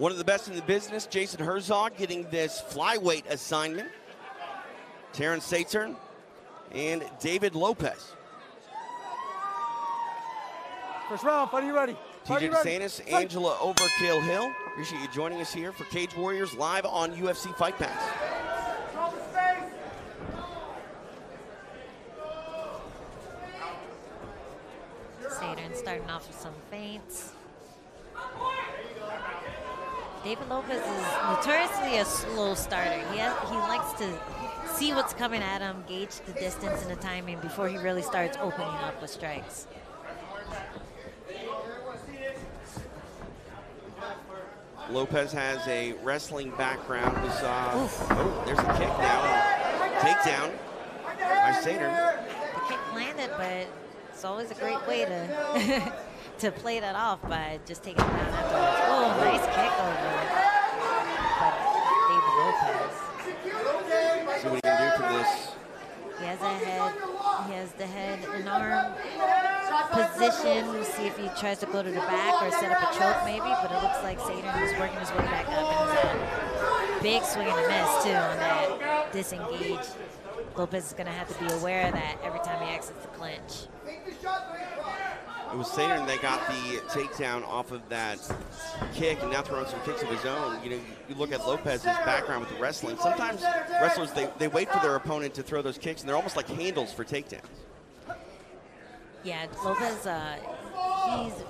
One of the best in the business, Jason Herzog, getting this flyweight assignment. Terrance Saeteurn and David Lopez. First round, fight, are you ready? TJ DeSantis, Angela Overkill Hill. Appreciate you joining us here for Cage Warriors live on UFC Fight Pass. Saeteurn starting off with some feints. David Lopez is notoriously a slow starter. He likes to see what's coming at him, gauge the distance and the timing before he really starts opening up with strikes. Lopez has a wrestling background. Oh, there's a kick now. Takedown by Saeteurn. The kick landed, but it's always a great way to to play that off by just taking it down afterwards. Oh, nice kick over by David Lopez. See what he can do from this. He has a head. He has the head and arm position. We'll see if he tries to go to the back or set up a choke maybe, but it looks like Saeteurn is working his way back up. And a big swing and a miss too on that disengage. Lopez is gonna have to be aware of that every time he exits the clinch. It was Saeteurn that got the takedown off of that kick and now throwing some kicks of his own. You know, you look at Lopez's background with the wrestling. Sometimes wrestlers, they wait for their opponent to throw those kicks, and they're almost like handles for takedowns. Yeah, Lopez,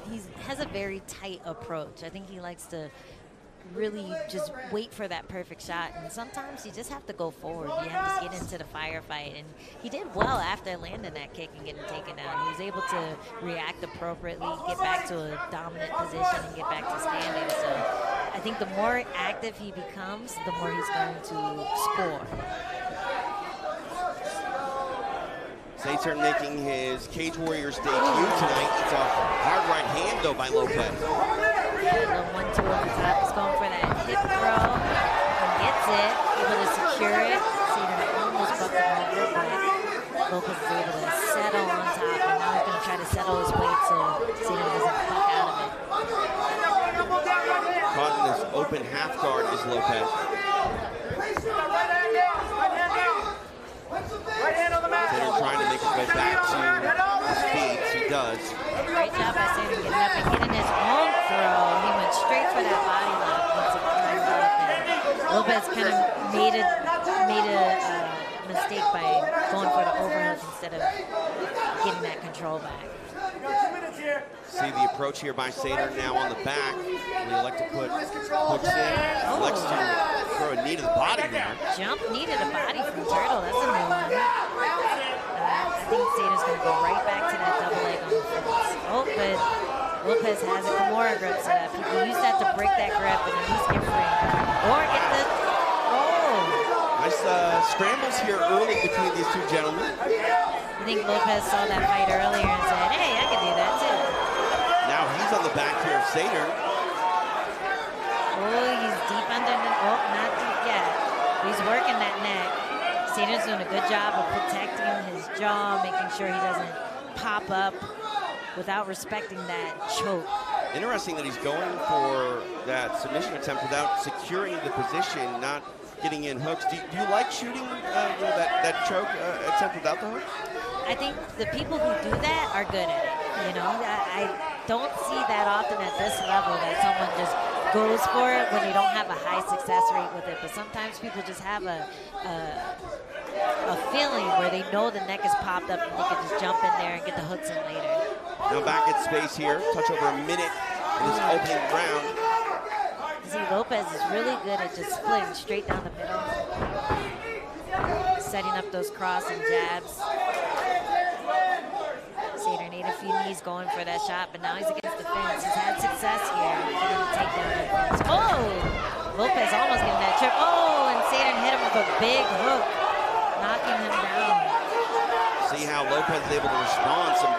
he has a very tight approach. I think he likes to really just wait for that perfect shot, and sometimes you just have to go forward. You have to get into the firefight, and he did well after landing that kick and getting taken down. He was able to react appropriately, get back to a dominant position, and get back to standing. So I think the more active he becomes, the more he's going to score. Saeteurn making his Cage Warriors debut tonight. It's a hard right hand, though, by Lopez. Yeah, the 1-2 over the top. He's going for that hip throw. And gets it. Able to secure it. Saeteurn almost bucked him over, but Lopez is able to settle on top. And now he's going to try to settle his weight so Saeteurn doesn't buck out of it. Caught in this open half guard is Lopez. Saeteurn trying to make his way back to his feet. He does. Great job by Saeteurn getting up and getting his own throw. He went straight for that body lock once it climbed up. And Lopez kind of made a mistake by going for the overhook instead of getting that control back. See the approach here by Saeteurn now on the back. We elect to put hooks in. Elects to throw a knee to the body there. Jump knee to the body from Turtle. That's a new one. I think Saeteurn's going to go right back to that double leg on the fence. Oh, but Lopez has a Kimura grip, so that people use that to break that grip and at least get free. Or get the, Nice scrambles here early between these two gentlemen. I think Lopez saw that fight earlier and said, hey, I can do that too. Now he's on the back here of Saeteurn. Oh, he's deep under the, oh, not deep yet. He's working that neck. Saeteurn's doing a good job of protecting his jaw, making sure he doesn't pop up without respecting that choke. Interesting that he's going for that submission attempt without securing the position, not getting in hooks. Do you like shooting that choke attempt without the hooks? I think the people who do that are good at it. You know, I don't see that often at this level that someone just goes for it when they don't have a high success rate with it. But sometimes people just have a feeling where they know the neck is popped up and they can just jump in there and get the hooks in later. Now back at space here, touch over a minute in this opening round. See, Lopez is really good at just splitting straight down the middle, setting up those cross and jabs. Saeteurn ate a few knees going for that shot, but now he's against the fence. He's had success here getting the takedown on the fence. Oh! Lopez almost getting that trip. Oh, and Saeteurn hit him with a big hook, knocking him down. See how Lopez is able to respond. Some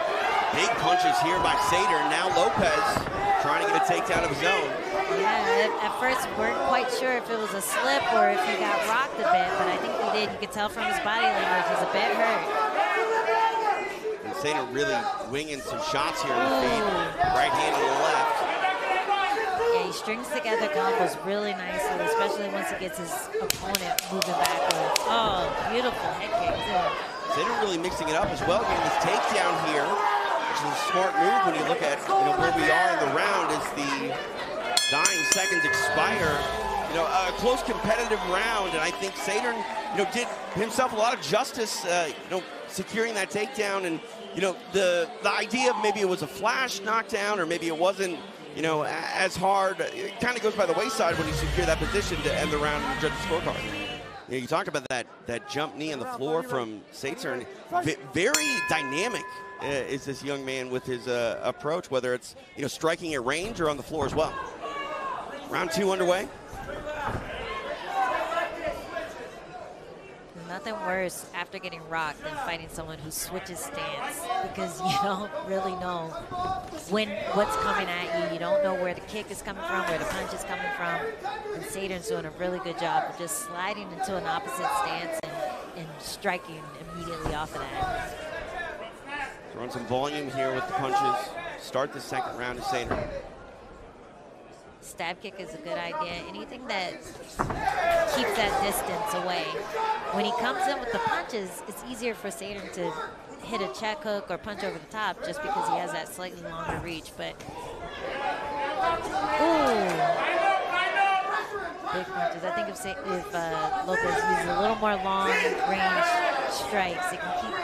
big punches here by Saeteurn. Now Lopez trying to get a takedown of his own. Yeah, at first we weren't quite sure if it was a slip or if he got rocked a bit, but I think he did. You could tell from his body language he's a bit hurt. And Saeteurn really winging some shots here in the feet. Right hand and the left. Yeah, he strings together combos really nicely, especially once he gets his opponent moving backwards. Oh, beautiful head kick, too. Saeteurn really mixing it up as well, getting this takedown here, which is a smart move when you look at where we are in the round as the dying seconds expire. A close competitive round, and I think Saeteurn, did himself a lot of justice, securing that takedown. And the idea of maybe it was a flash knockdown or maybe it wasn't, as hard, it kind of goes by the wayside when you secure that position to end the round in the judges' scorecard. You talked about that jump knee on the floor from Saeteurn. Very dynamic is this young man with his approach, whether it's striking at range or on the floor as well. Round 2 underway. Nothing worse after getting rocked than fighting someone who switches stance, because you don't really know what's coming at you. You don't know where the kick is coming from, where the punch is coming from. And Saeteurn's doing a really good job of just sliding into an opposite stance and striking immediately off of that. Throwing some volume here with the punches. Start the second round to Saeteurn. Stab kick is a good idea. Anything that keeps that distance away. When he comes in with the punches, it's easier for Saeteurn to hit a check hook or punch over the top just because he has that slightly longer reach. But, ooh, big punches. I think if Lopez uses a little more long range strikes, it can keep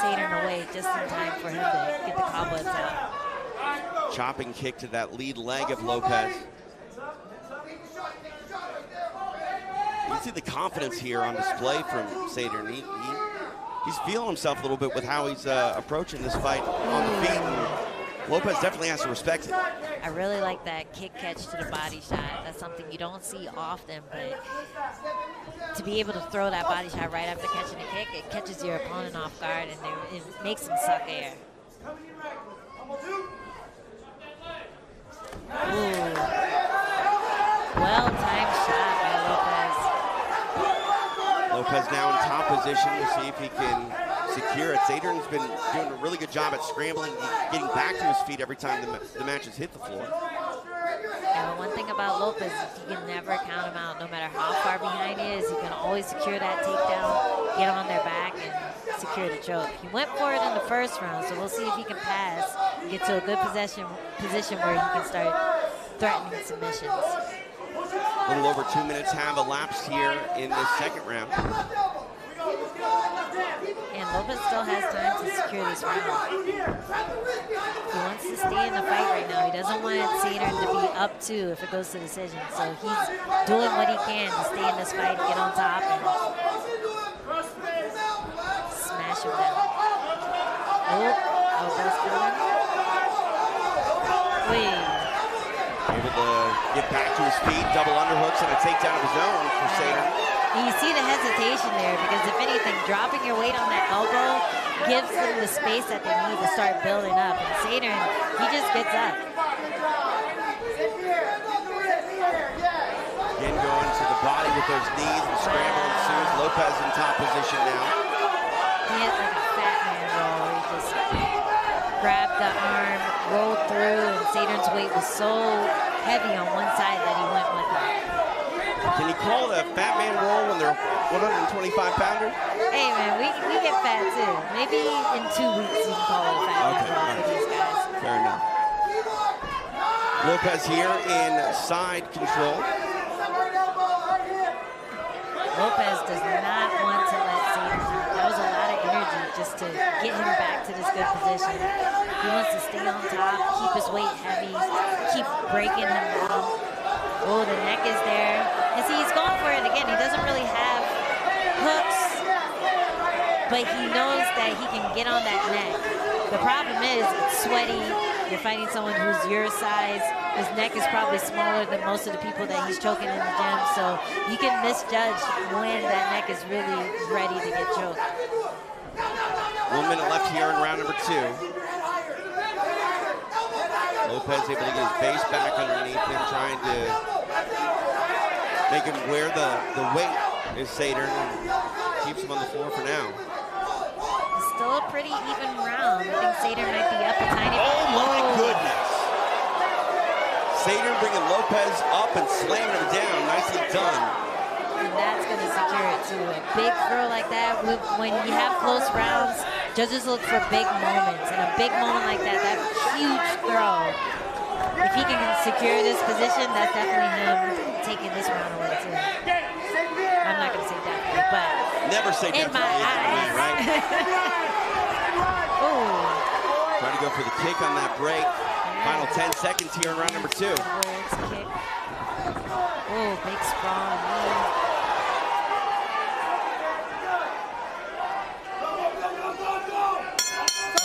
Saeteurn away just in time for him to get the cobwebs out. Chopping kick to that lead leg of Lopez. You can see the confidence here on display from Saeteurn. He's feeling himself a little bit with how he's approaching this fight on the feet. And Lopez definitely has to respect it. I really like that kick catch to the body shot. That's something you don't see often, but to be able to throw that body shot right after catching a kick, it catches your opponent off guard and it makes him suck air. Ooh. Well-timed shot by Lopez. Lopez now in top position to see if he can secure it. Saeteurn's been doing a really good job at scrambling, getting back to his feet every time the matches hit the floor. Yeah, one thing about Lopez is you can never count him out. No matter how far behind he is, he can always secure that takedown, get on their back, and secure the choke. He went for it in the first round, so we'll see if he can pass and get to a good position where he can start threatening submissions. A little over 2 minutes have elapsed here in the second round. And Lopez still has time to secure this round. He wants to stay in the fight right now. He doesn't want Saeteurn to be up 2 if it goes to decision. So he's doing what he can to stay in this fight, get on top, and smash him down. Oh, Lopez coming. Wait. Able to get back to his feet, double underhooks and a takedown of his own for Saeteurn. You see the hesitation there because if anything, dropping your weight on that elbow gives them the space that they need to start building up. And Saeteurn, he just gets up. Again going to the body with those knees and scramble ensues. Lopez in top position now. He hit like a fat man roll where he just grabbed the arm, rolled through, and Saeteurn's weight was so heavy on one side that he went with it. Can you call it a fat man roll when they're 125-pounder? Hey man, we get fat too. Maybe in 2 weeks you can call it a fat man roll for these guys. Fair enough. Lopez here in side control. Lopez does not want to let Saeteurn out. That was a lot of energy just to get him back to this good position. He wants to stay on top, keep his weight heavy, keep breaking him down. Oh, the neck is there. And see, he's going for it again. He doesn't really have hooks, but he knows that he can get on that neck. The problem is it's sweaty. You're fighting someone who's your size. His neck is probably smaller than most of the people that he's choking in the gym, so you can misjudge when that neck is really ready to get choked. 1 minute left here in round number 2. Lopez able to get his face back underneath him, trying to make him wear the weight is Saeteurn and keeps him on the floor for now. It's still a pretty even round. I think Saeteurn might be up a tiny bit. Oh my goodness. Saeteurn bringing Lopez up and slamming him down. Nicely done. And that's going to secure it too. A big throw like that, when you have close rounds, judges look for big moments. And a big moment like that, that huge throw, if he can secure this position, that's definitely him taking this round away too. I'm not going to say definitely, but never say in definitely. my eyes. Right? Ooh. Trying to go for the kick on that break. Final 10 seconds here in round number 2. Kick. Oh, big sprawl knee.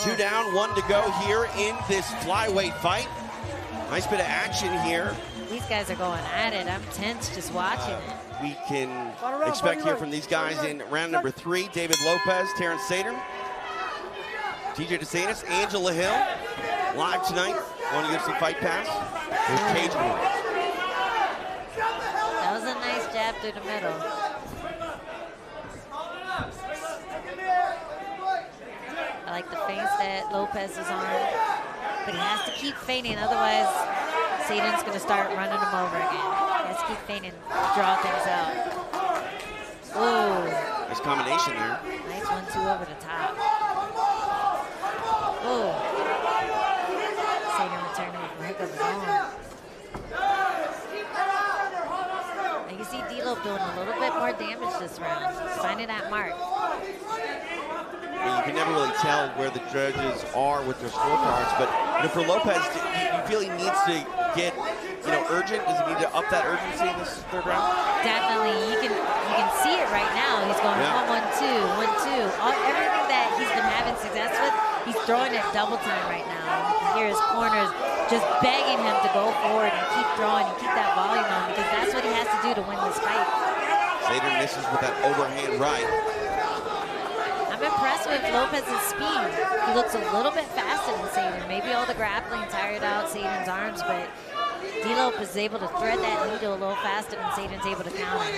Two down, 1 to go here in this flyweight fight. Nice bit of action here. These guys are going at it. I'm tense just watching it. We can expect here from these guys in round number 3. David Lopez, Terrance Saeteurn, TJ DeSantis, Angela Hill, live tonight on UFC Fight Pass with Cage Warriors. That was a nice jab through the middle. I like the feints that Lopez is on, but he has to keep feinting, otherwise Saeteurn's going to start running him over again. He has to keep feinting, draw things out. Ooh. Nice combination there. Nice 1-2 over the top. Ooh. Saeteurn returning with a hook of his own. And you see D-Lo doing a little bit more damage this round. He's finding that mark. You can never really tell where the judges are with their scorecards, but for Lopez, you feel he needs to get urgent? Does he need to up that urgency in this third round? Definitely. You can see it right now. He's going 1-1-2, 1-2. Everything that he's been having success with, he's throwing at double time right now. You can hear his corners just begging him to go forward and keep throwing and keep that volume on, because that's what he has to do to win this fight. Saeteurn misses with that overhand right. I'm impressed with Lopez's speed. He looks a little bit faster than Saeteurn. Maybe all the grappling tired out Saeteurn's arms, but D-Lopez is able to thread that needle a little faster than Saeteurn's able to counter.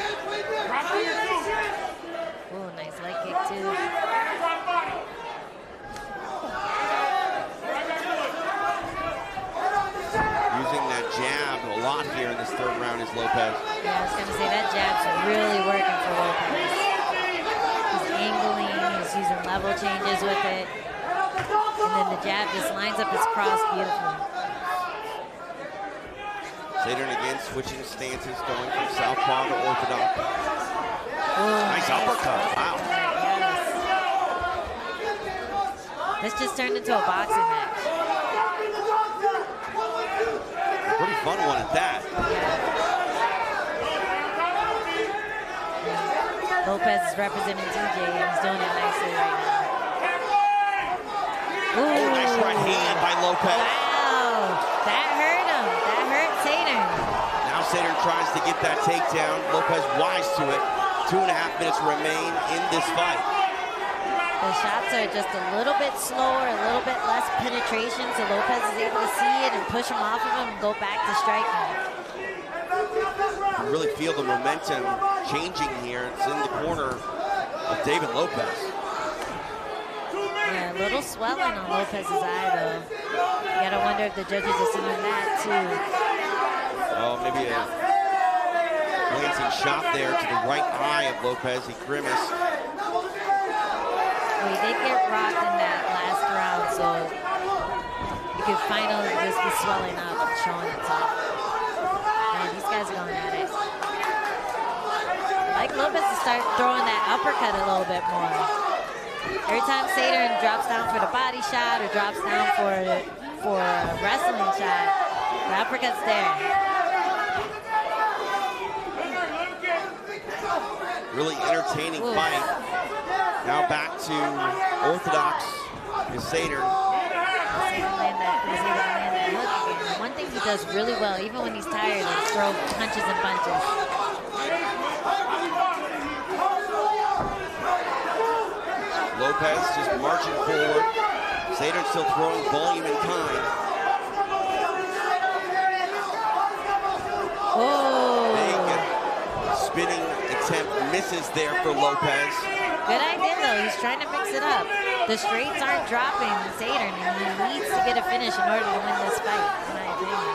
Ooh, nice leg kick too. Using that jab a lot here in this third round is Lopez. Yeah, I was gonna say that jab's really working for Lopez. He's angling, he's using level changes with it. And then the jab just lines up his cross beautifully. Saeteurn again switching stances, going from southpaw to orthodox. Nice uppercut, wow. Yes. This just turned into a boxing match. A pretty fun one at that. Yeah. Lopez is representing TJ and he's doing it nicely right now. Ooh, nice right hand by Lopez. Wow, that hurt him. That hurt Saeteurn. Now Saeteurn tries to get that takedown. Lopez wise to it. 2.5 minutes remain in this fight. The shots are just a little bit slower, a little bit less penetration, so Lopez is able to see it and push him off of him and go back to striking. You really feel the momentum changing here. It's in the corner of David Lopez. Yeah, a little swelling on Lopez's eye, though. You gotta wonder if the judges are seeing that, too. Oh, maybe a glancing shot there to the right eye of Lopez. He grimaced. Well, he did get rocked in that last round, so you could finally just be swelling up and showing itself. Man, these guys are going at it. I like Lopez to start throwing that uppercut a little bit more. Every time Saeteurn drops down for the body shot or drops down for a wrestling shot, the uppercut's there. Really entertaining fight. Now back to orthodox is Saeteurn. One thing he does really well, even when he's tired, is throw punches and bunches. Lopez just marching forward. Saeteurn still throwing volume and time. Oh! Big spinning attempt misses there for Lopez. Good idea, though. He's trying to mix it up. The straights aren't dropping Saeteurn, and he needs to get a finish in order to win this fight, in my opinion.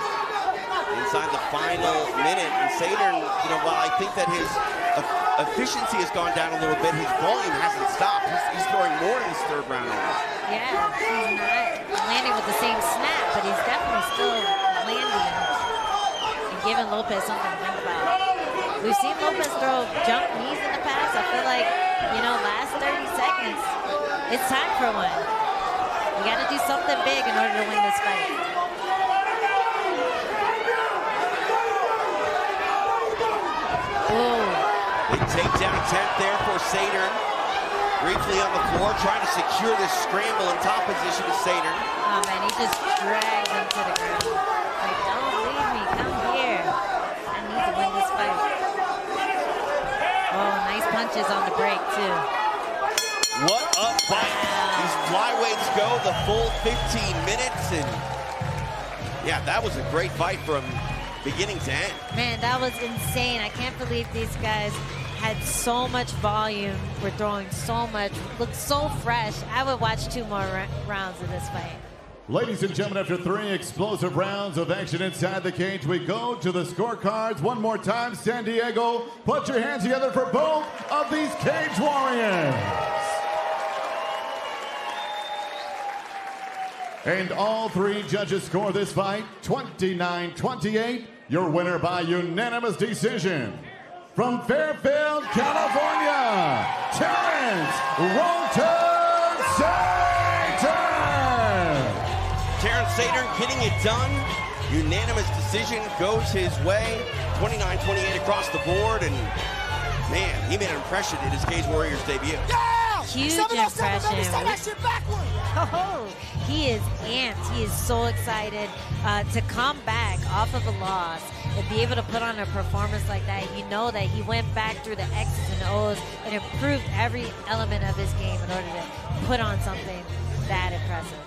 inside the final minute. And Saeteurn, you know, while I think that his efficiency has gone down a little bit, his volume hasn't stopped. He's throwing more in this third round. Yeah, he's not landing with the same snap, but he's definitely still landing and giving Lopez something to think about. We've seen Lopez throw jump knees in the past. I feel like, you know, last 30 seconds, it's time for one. You got to do something big in order to win this fight. Ooh. Big takedown attempt there for Saeteurn. Briefly on the floor, trying to secure this scramble in top position to Saeteurn. Oh man, he just drags him to the ground. Like, don't leave me, come here. I need to win this fight. Oh, nice punches on the break too. What a fight. Wow. These flyweights go the full 15 minutes, and yeah, that was a great fight from beginning to end. Man, that was insane. I can't believe these guys had so much volume, were throwing so much, looked so fresh. I would watch 2 more rounds of this fight. Ladies and gentlemen, after 3 explosive rounds of action inside the cage, we go to the scorecards. One more time, San Diego, put your hands together for both of these Cage Warriors. And all 3 judges score this fight 29-28. Your winner by unanimous decision. From Fairfield, California, Terrance Saeteurn. Terrance Saeteurn getting it done. Unanimous decision goes his way. 29-28 across the board, and man, he made an impression in his Cage Warriors debut. Yeah! Huge impression. Let me say that shit backward. Oh, he is amped. He is so excited to come back off of a loss and be able to put on a performance like that. You know that he went back through the X's and O's and improved every element of his game in order to put on something that impressive.